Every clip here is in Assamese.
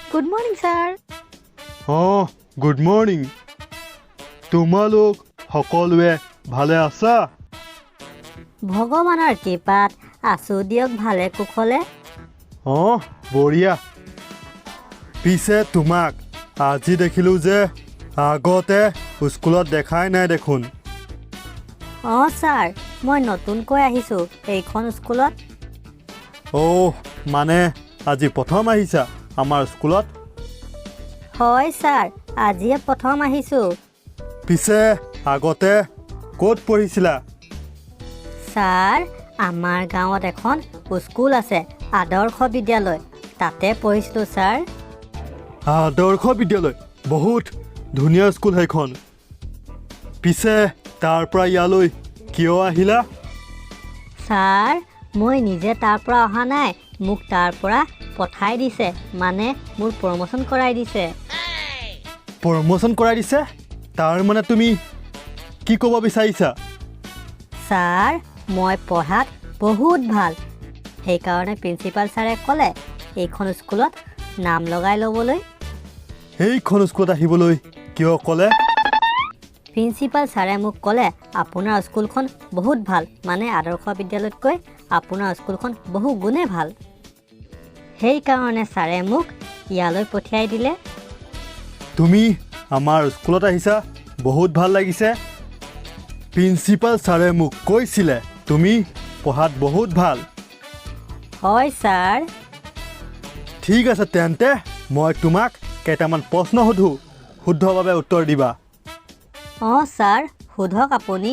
Good morning, sir. Good morning তোমালোক সকলোৱে ভালে আছা ভগৱানৰ কৃপাত আছো দিয়ক ভালে কুশলে বঢ়িয়া পিছে তোমাক আজি দেখিলোঁ যে আগতে স্কুলত দেখাই নাই দেখোন ছাৰ মই নতুনকৈ আহিছোঁ এইখন স্কুলত মানে আজি প্ৰথম আহিছা আমাৰ স্কুলত হয় ছাৰ আজিয়ে প্ৰথম আহিছোঁ পিছে আগতে ক'ত পঢ়িছিলা ছাৰ আমাৰ গাঁৱত এখন স্কুল আছে আদৰ্শ বিদ্যালয় তাতে পঢ়িছিলোঁ ছাৰ আদৰ্শ বিদ্যালয় বহুত ধুনীয়া স্কুল সেইখন পিছে তাৰ পৰা ইয়ালৈ কিয় আহিলা ছাৰ মই নিজে তাৰ পৰা অহা নাই মোক তাৰ পৰা পঠাই দিছে মানে মোৰ প্ৰমোশ্যন কৰাই দিছে প্ৰমোশ্যন কৰাই দিছে তাৰ মানে তুমি কি ক'ব বিচাৰিছা ছাৰ মই পঢ়াত বহুত ভাল সেইকাৰণে প্ৰিন্সিপাল ছাৰে ক'লে এইখন স্কুলত নাম লগাই ল'বলৈ এইখন স্কুলত আহিবলৈ কিয় ক'লে প্ৰিন্সিপাল ছাৰে মোক ক'লে আপোনাৰ স্কুলখন বহুত ভাল মানে আদৰ্শ বিদ্যালয়তকৈ আপোনাৰ স্কুলখন বহু গুণে ভাল সেইকাৰণে ছাৰে মোক ইয়ালৈ পঠিয়াই দিলে তুমি আমাৰ স্কুলত আহিছা বহুত ভাল লাগিছে প্ৰিন্সিপাল ছাৰে মোক কৈছিলে তুমি পঢ়াত বহুত ভাল হয় ছাৰ ঠিক আছে তেন্তে মই তোমাক কেইটামান প্ৰশ্ন সোধোঁ শুদ্ধভাৱে উত্তৰ দিবা ছাৰ সোধক আপুনি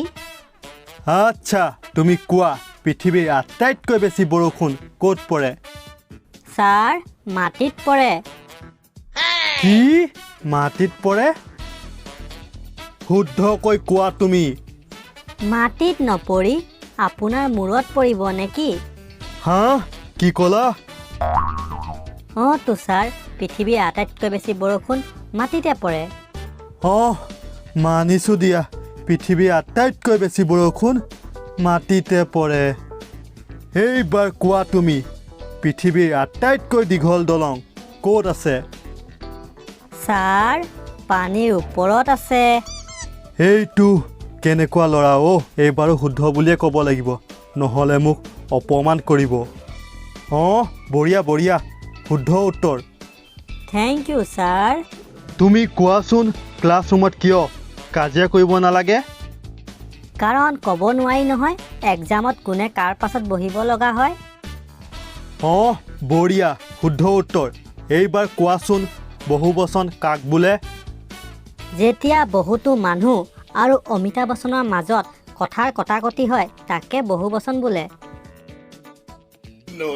আচ্ছা তুমি কোৱা পৃথিৱীৰ আটাইতকৈ বেছি বৰষুণ ক'ত পৰে ছাৰ মাটিত পৰে কি মাটিত পৰে শুদ্ধকৈ কোৱা তুমি মাটিত নপৰি আপোনাৰ মূৰত পৰিব নেকি হা কি ক'লা তো ছাৰ পৃথিৱীৰ আটাইতকৈ বেছি বৰষুণ মাটিতে পৰে মানিছোঁ দিয়া পৃথিৱীৰ আটাইতকৈ বেছি বৰষুণ মাটিতে পৰে এইবাৰ কোৱা তুমি পৃথিৱীৰ আটাইতকৈ দীঘল দলং ক'ত আছে ছাৰ পানীৰ ওপৰত আছে এইটো কেনেকুৱা ল'ৰা এইবাৰো শুদ্ধ বুলিয়ে ক'ব লাগিব নহ'লে মোক অপমান কৰিব বঢ়িয়া বঢ়িয়া শুদ্ধ উত্তৰ থেংক ইউ ছাৰ তুমি কোৱাচোন ক্লাছৰুমত কিয় কাজিয়া কৰিব নালাগে কাৰণ ক'ব নোৱাৰি নহয় এক্সামত কোনে কাৰ পাছত বহিব লগা হয় বঢ়িয়া শুদ্ধ উত্তৰ এইবাৰ কোৱাচোন বহুবচন কাক বোলে যেতিয়া বহুতো মানুহ আৰু অমিতাভ বচ্চনৰ মাজত কথাৰ কটাকটি হয় তাকে বহুবচন বোলে No.